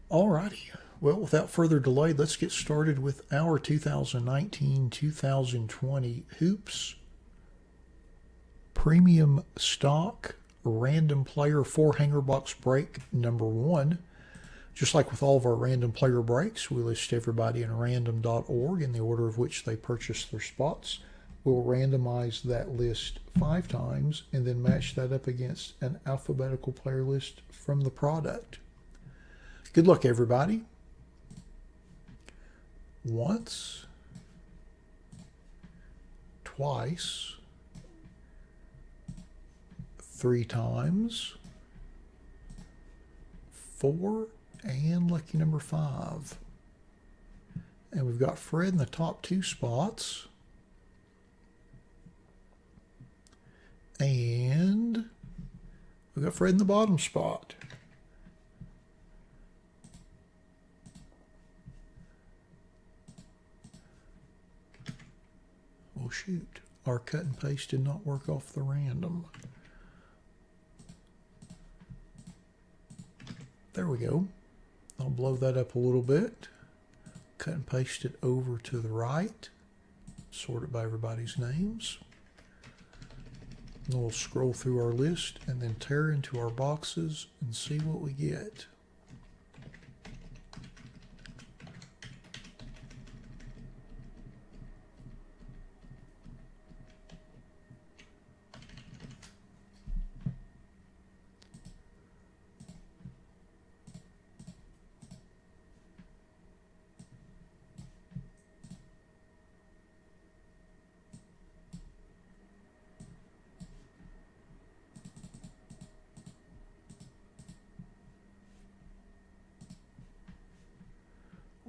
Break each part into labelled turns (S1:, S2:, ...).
S1: Alrighty. Well, without further delay, let's get started with our 2019-2020 Hoops Premium Stock Random Player 4-Hanger Box Break number 1. Just like with all of our random player breaks, we list everybody in random.org in the order of which they purchased their spots. We'll randomize that list 5 times and then match that up against an alphabetical player list from the product. Good luck, everybody. Once, twice, 3 times, 4, and lucky number 5. And we've got Fred in the top 2 spots. And we've got Fred in the bottom spot. Oh shoot, our cut and paste did not work off the random. There we go. I'll blow that up a little bit. Cut and paste it over to the right. Sort it by everybody's names. And we'll scroll through our list and then tear into our boxes and see what we get.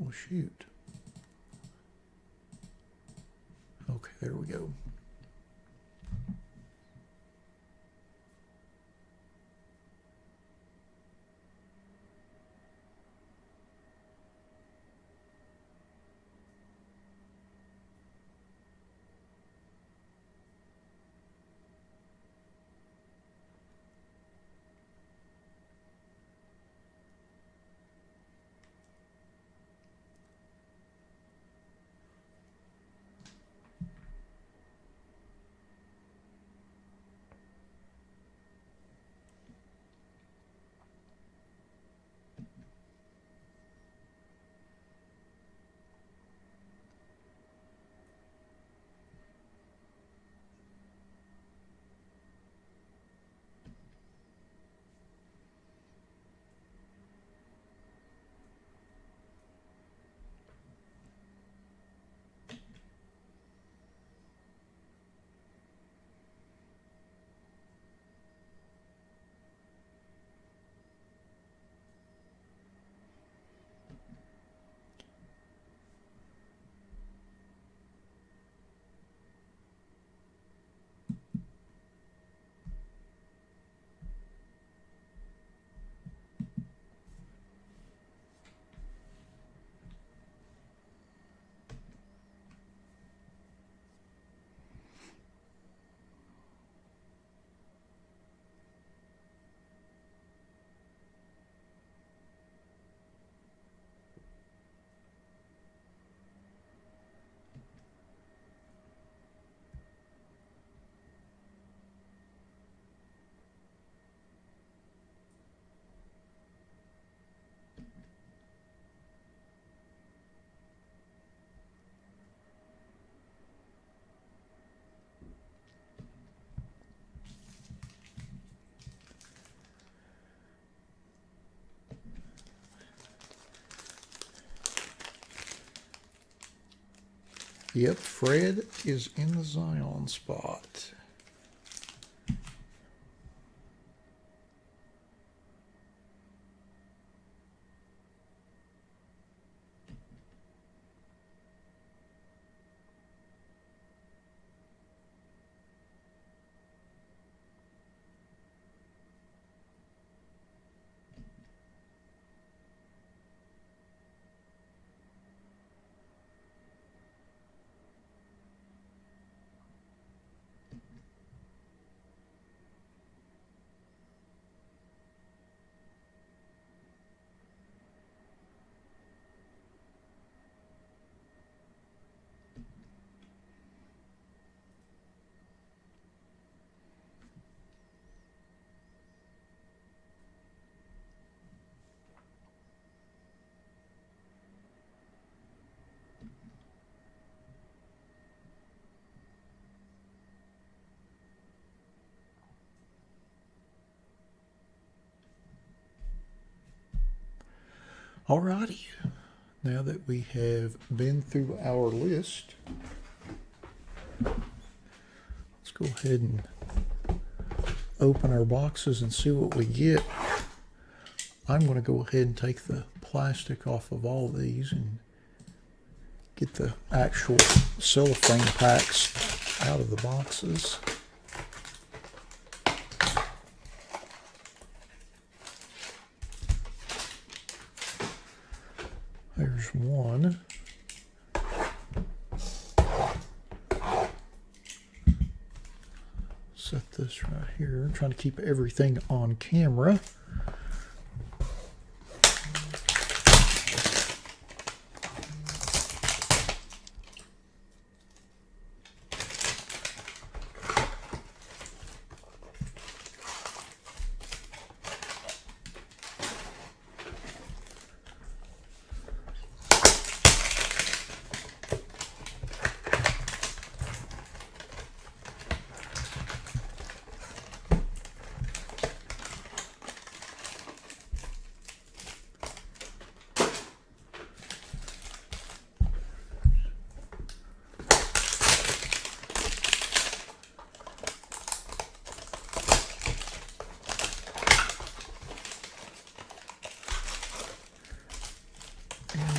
S1: Oh shoot. Okay, there we go. Yep, Fred is in the Zion spot. Alrighty, now that we have been through our list, let's go ahead and open our boxes and see what we get. I'm going to go ahead and take the plastic off of all these and get the actual cellophane packs out of the boxes. There's one. Set this right here. I'm trying to keep everything on camera.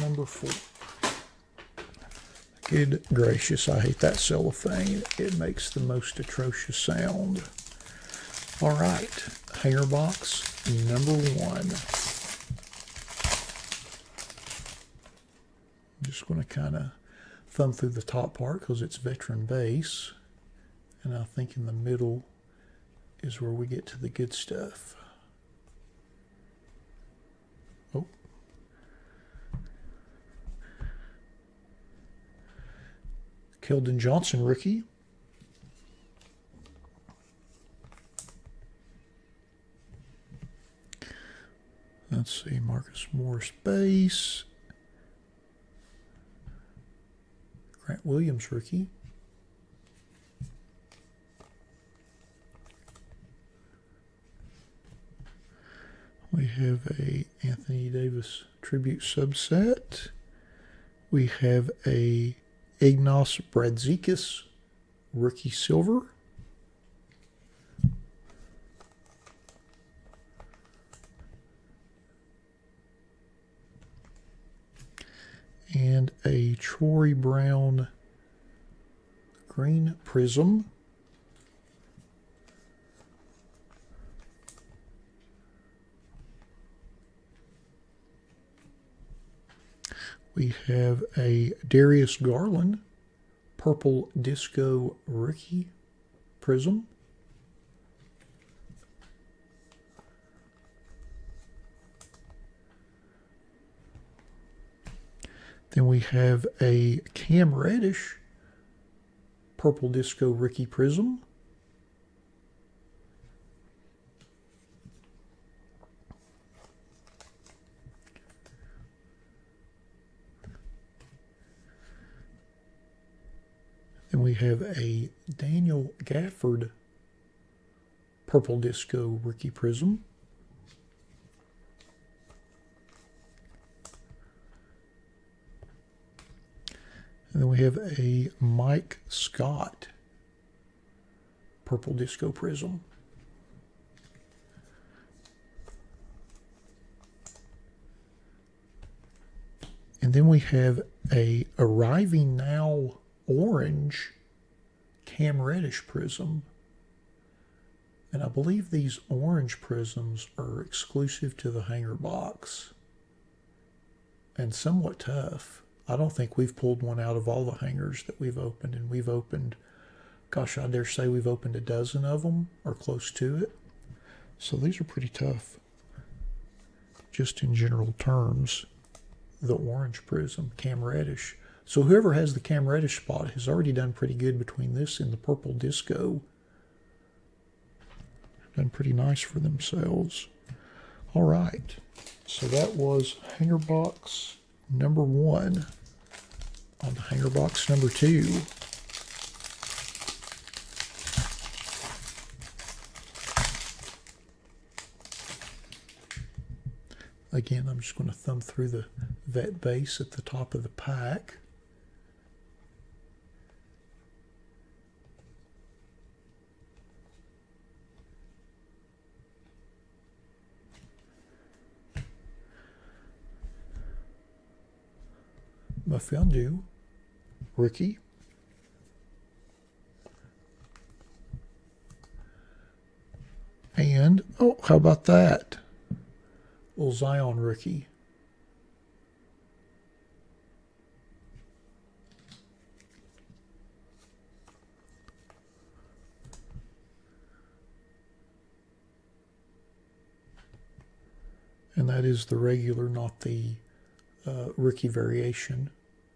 S1: Number 4. Good gracious, I hate that cellophane. It makes the most atrocious sound. All right, hanger box number 1. I'm just going to kind of thumb through the top part because it's veteran base. And I think in the middle is where we get to the good stuff. Oh. Keldon Johnson rookie. Let's see, Marcus Morris base. Grant Williams rookie. We have a Anthony Davis tribute subset. We have a Ignas Brazdeikis rookie silver. And a Troy Brown green prism. We have a Darius Garland purple disco rookie prism. Then we have a Cam Reddish purple disco rookie prism. Then we have a Daniel Gafford purple disco rookie prism. And then we have a Mike Scott purple disco prism. And then we have a Arriving Now orange Cam Reddish prism. And I believe these orange prisms are exclusive to the hanger box and somewhat tough. I don't think we've pulled one out of all the hangers that we've opened, and we've opened, gosh, I dare say we've opened a dozen of them or close to it. So these are pretty tough. Just in general terms, the orange prism, Cam Reddish. So whoever has the Cam Reddish spot has already done pretty good between this and the purple disco. Done pretty nice for themselves. All right, so that was hanger box number 1. On to hanger box number 2. Again, I'm just going to thumb through the vet base at the top of the pack. Mafiondu, rookie. And, oh, how about that? Little Zion rookie. And that is the regular, not the rookie variation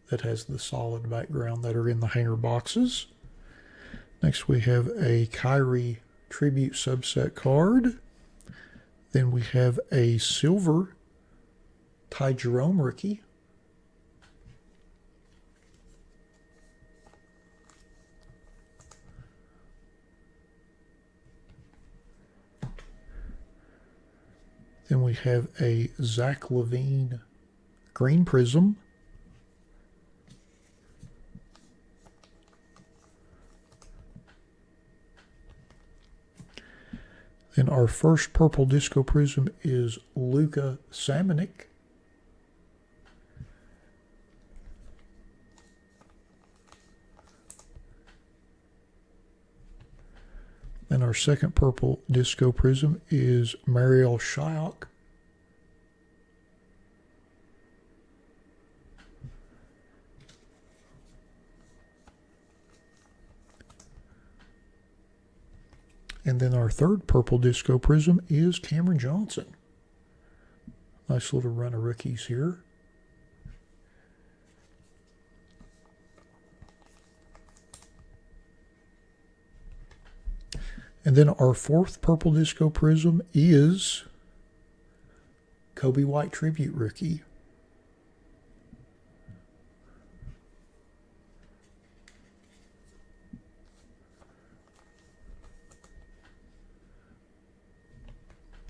S1: that has the solid background that are in the hanger boxes. Next we have a Kyrie Tribute subset card. Then we have a silver Ty Jerome rookie. Then we have a Zach LaVine green prism. Then our first purple disco prism is Luka Samanic. And our second purple disco prism is Mariel Shyok. And then our third purple disco prism is Cameron Johnson. Nice little run of rookies here. And then our fourth purple disco prism is Kobe White Tribute rookie.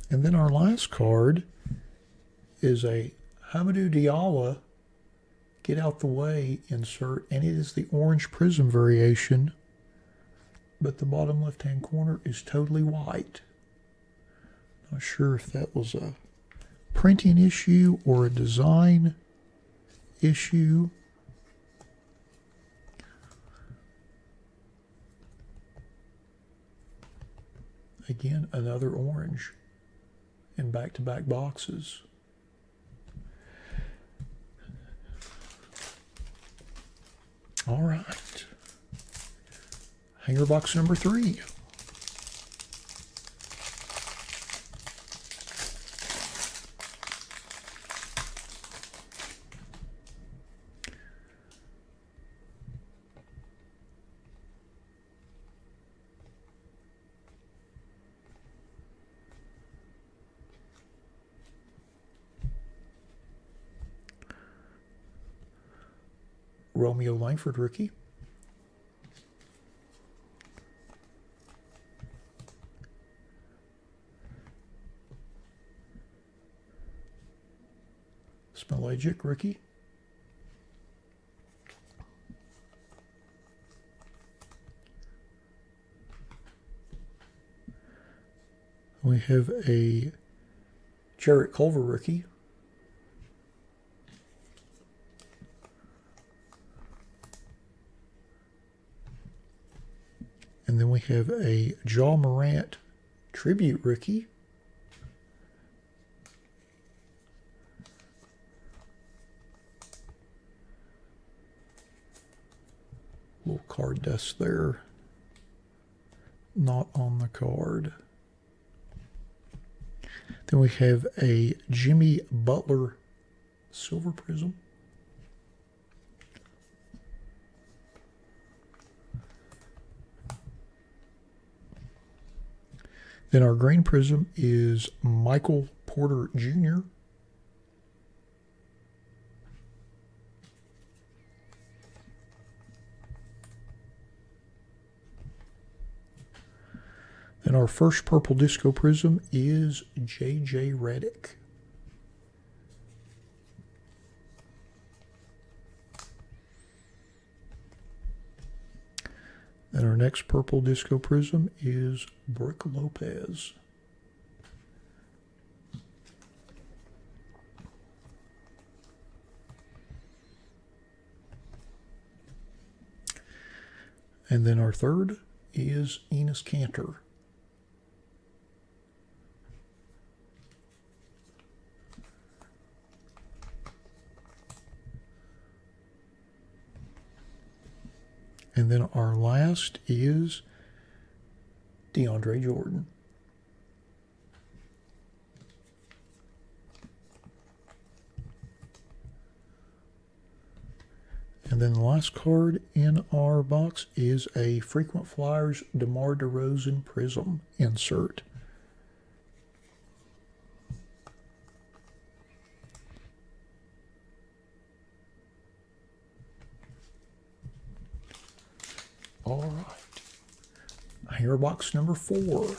S1: And then our last card is a Hamidou Diallo Get Out the Way insert, and it is the orange prism variation, but the bottom left-hand corner is totally white. Not sure if that was a printing issue or a design issue. Again, another orange in back-to-back boxes. All right. Hanger box number 3. Romeo Langford rookie. Smelagic rookie. We have a Jarrett Culver rookie. And then we have a Ja Morant Tribute rookie. Little card dust there. Not on the card. Then we have a Jimmy Butler silver prism. Then our green prism is Michael Porter Jr. Then our first purple disco prism is J.J. Redick. Then our next purple disco prism is Brooke Lopez. And then our third is Enos Cantor. And then our last is DeAndre Jordan. And then the last card in our box is a Frequent Flyers DeMar DeRozan Prism insert. All right. Hanger box number 4.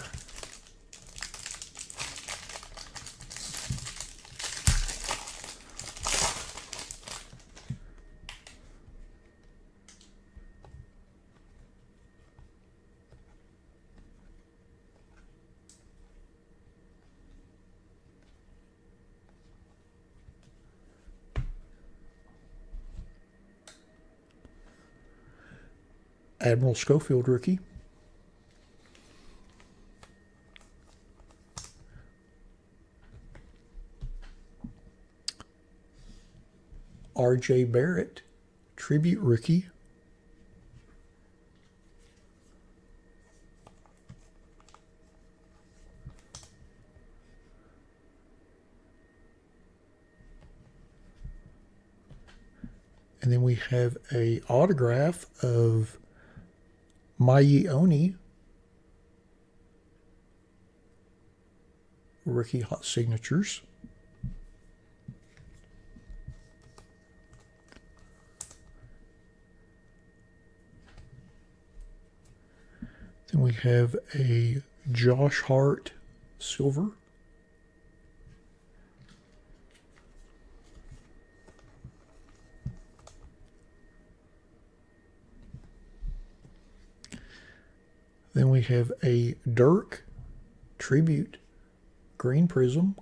S1: Admiral Schofield rookie. R.J. Barrett, tribute rookie. And then we have a autograph of Mayi Oni, rookie hot signatures. Then we have a Josh Hart silver. Then we have a Dirk tribute green prism.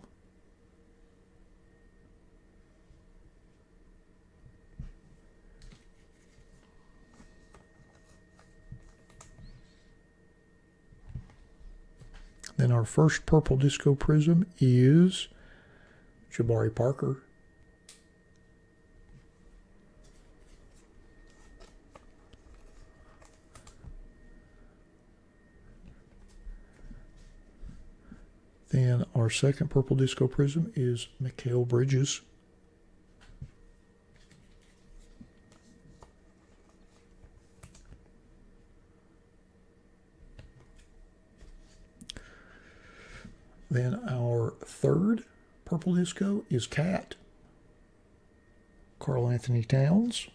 S1: Then our first purple disco prism is Jabari Parker. Then our second purple disco prism is Mikal Bridges. Then our third purple disco is Cat, Karl Anthony Towns.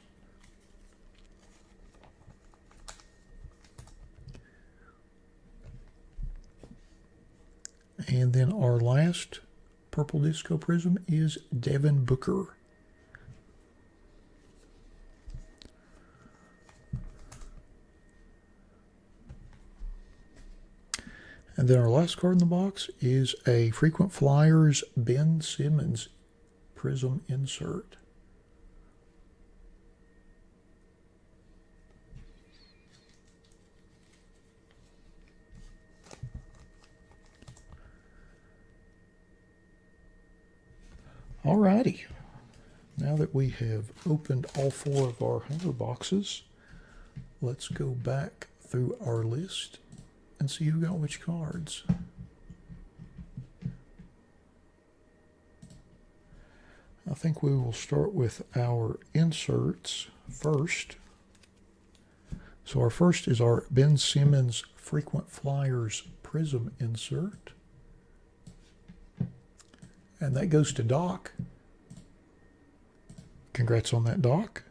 S1: And then our last purple disco prism is Devin Booker. And then our last card in the box is a Frequent Flyers Ben Simmons prism insert. Alrighty, now that we have opened all 4 of our hanger boxes, let's go back through our list and see who got which cards. I think we will start with our inserts first. So our first is our Ben Simmons Frequent Flyers Prism insert. And that goes to Doc. Congrats on that, Doc.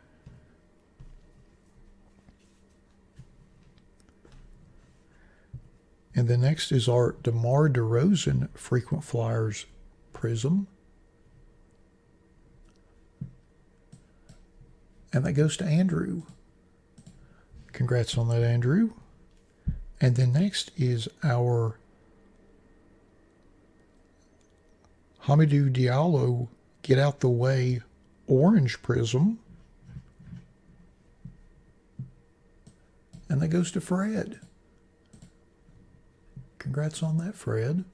S1: And the next is our DeMar DeRozan Frequent Flyers Prism. And that goes to Andrew. Congrats on that, Andrew. And then next is our Hamidou Diallo Get Out the Way orange prism. And that goes to Fred. Congrats on that, Fred.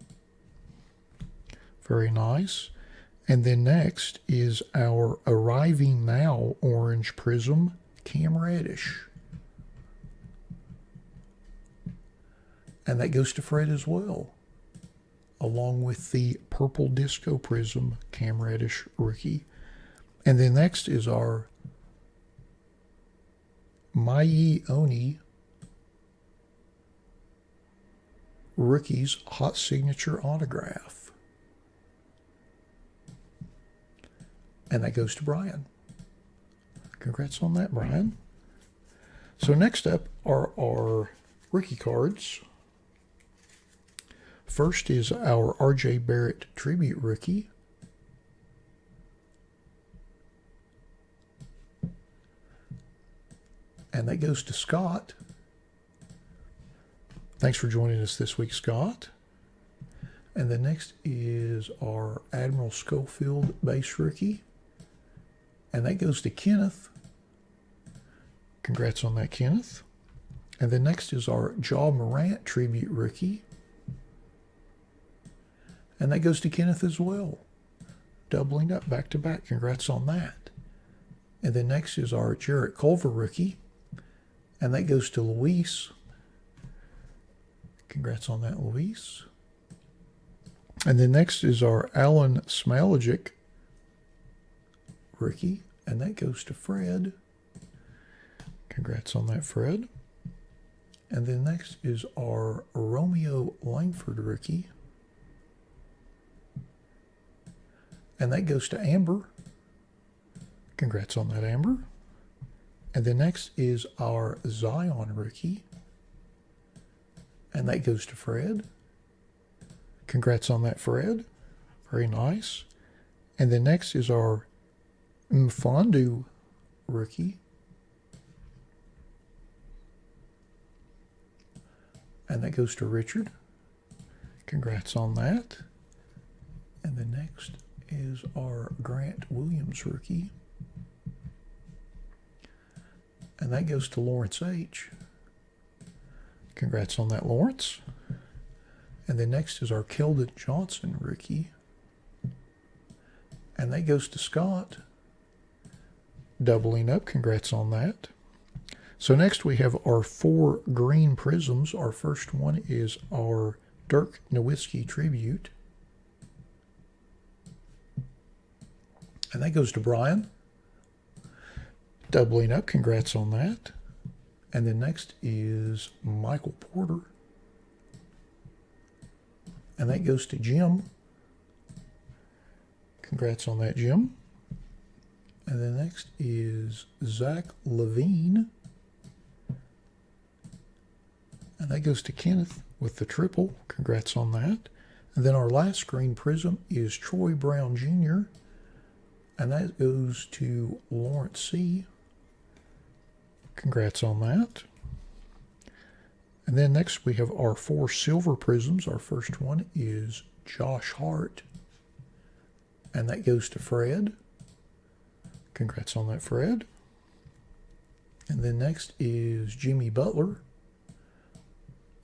S1: Very nice. And then next is our Arriving Now orange prism, Cam Reddish. And that goes to Fred as well, along with the purple disco prism, Cam Reddish rookie. And then next is our Mai Oni rookie's hot signature autograph. And that goes to Brian. Congrats on that, Brian. So next up are our rookie cards. First is our R.J. Barrett Tribute Rookie. And that goes to Scott. Thanks for joining us this week, Scott. And the next is our Admiral Schofield Base Rookie. And that goes to Kenneth. Congrats on that, Kenneth. And the next is our Ja Morant Tribute Rookie. And that goes to Kenneth as well. Doubling up back to back. Congrats on that. And then next is our Jarrett Culver Rookie. And that goes to Luis. Congrats on that, Luis. And then next is our Alan Smailagic Rookie. And that goes to Fred. Congrats on that, Fred. And then next is our Romeo Langford Rookie. And that goes to Amber. Congrats on that, Amber. And then next is our Zion Rookie. And that goes to Fred. Congrats on that, Fred. Very nice. And then next is our Mfondu Rookie. And that goes to Richard. Congrats on that. And the next is our Grant Williams Rookie. And that goes to Lawrence H. Congrats on that, Lawrence. And then next is our Keldon Johnson Rookie. And that goes to Scott. Doubling up. Congrats on that. So next we have our 4 green prisms. Our first one is our Dirk Nowitzki Tribute. And that goes to Brian. Doubling up. Congrats on that. And then next is Michael Porter. And that goes to Jim. Congrats on that, Jim. And then next is Zach Levine. And that goes to Kenneth with the triple. Congrats on that. And then our last green prism is Troy Brown Jr. And that goes to Lawrence C. Congrats on that. And then next we have our 4 silver prisms. Our first one is Josh Hart. And that goes to Fred. Congrats on that, Fred. And then next is Jimmy Butler.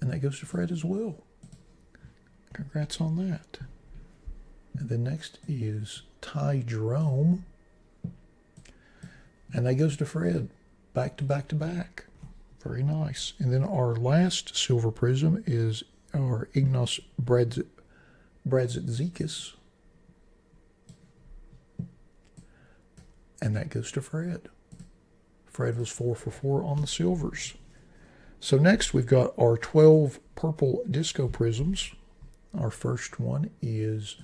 S1: And that goes to Fred as well. Congrats on that. And then next is Ty Jerome. And that goes to Fred. Back to back to back. Very nice. And then our last silver prism is our Ignas Brazdeikis. And that goes to Fred. Fred was 4 for 4 on the silvers. So next we've got our 12 purple disco prisms. Our first one is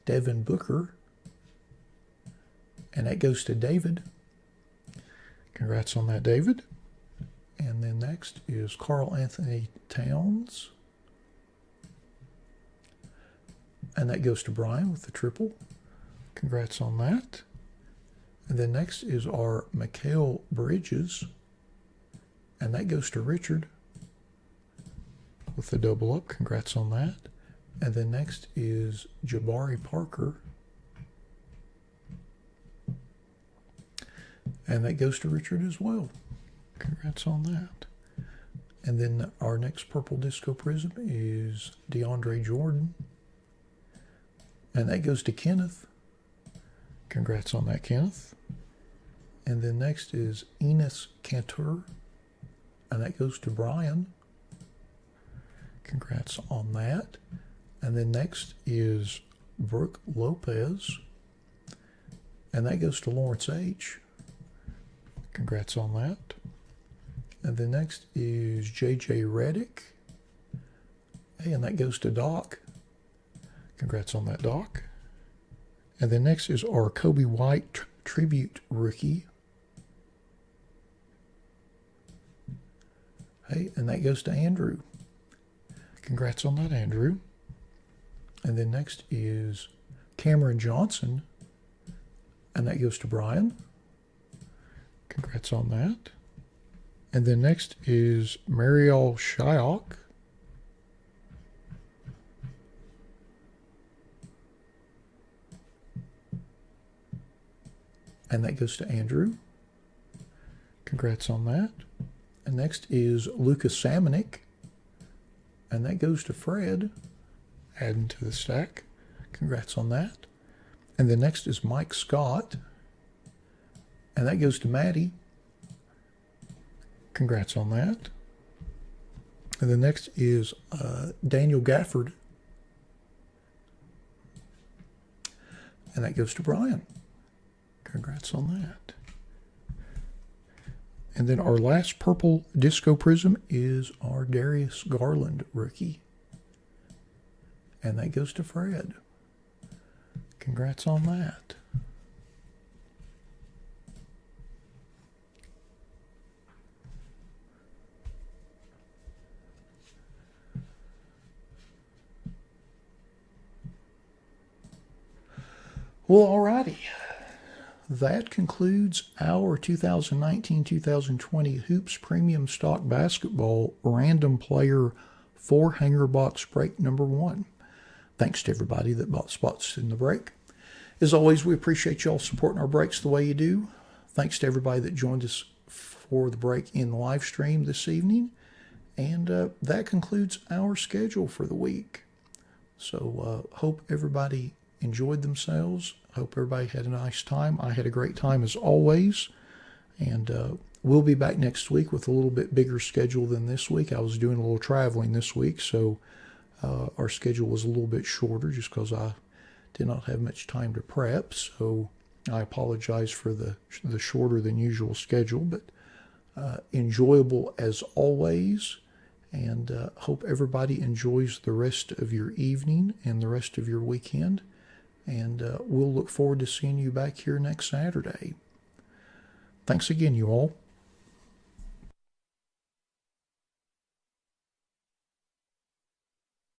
S1: Devin Booker. And that goes to David. Congrats on that, David. And then next is Carl Anthony Towns. And that goes to Brian with the triple. Congrats on that. And then next is our Mikal Bridges. and that goes to Richard with the double up. Congrats on that. And then next is Jabari Parker, and that goes to Richard as well. Congrats on that. And then our next purple disco prism is DeAndre Jordan, and that goes to Kenneth. Congrats on that, Kenneth. And then next is Enos Cantor, and that goes to Brian. Congrats on that. And then next is Brooke Lopez, and that goes to Lawrence H. Congrats on that. And then next is JJ Reddick, hey, and that goes to Doc. Congrats on that, Doc. And then next is our Kobe White tribute rookie, hey, and that goes to Andrew. Congrats on that, Andrew. And then next is Cameron Johnson, and that goes to Brian. Congrats on that. And then next is Mariel Shyok, and that goes to Andrew. Congrats on that. And next is Lucas Salmonick, and that goes to Fred. Adding to the stack. Congrats on that. And then next is Mike Scott, and that goes to Maddie. Congrats on that. And the next is Daniel Gafford, and that goes to Brian. Congrats on that. And then our last purple disco prism is our Darius Garland rookie, and that goes to Fred. Congrats on that. Well, alrighty. That concludes our 2019-2020 Hoops Premium Stock Basketball Random Player 4-Hanger Box Break number 1. Thanks to everybody that bought spots in the break. As always, we appreciate y'all supporting our breaks the way you do. Thanks to everybody that joined us for the break in the live stream this evening. And that concludes our schedule for the week. So hope everybody enjoyed themselves. Hope everybody had a nice time. I had a great time as always. And we'll be back next week with a little bit bigger schedule than this week. I was doing a little traveling this week, so our schedule was a little bit shorter just because I did not have much time to prep. So I apologize for the shorter than usual schedule, but enjoyable as always. And hope everybody enjoys the rest of your evening and the rest of your weekend. And we'll look forward to seeing you back here next Saturday. Thanks again, you all.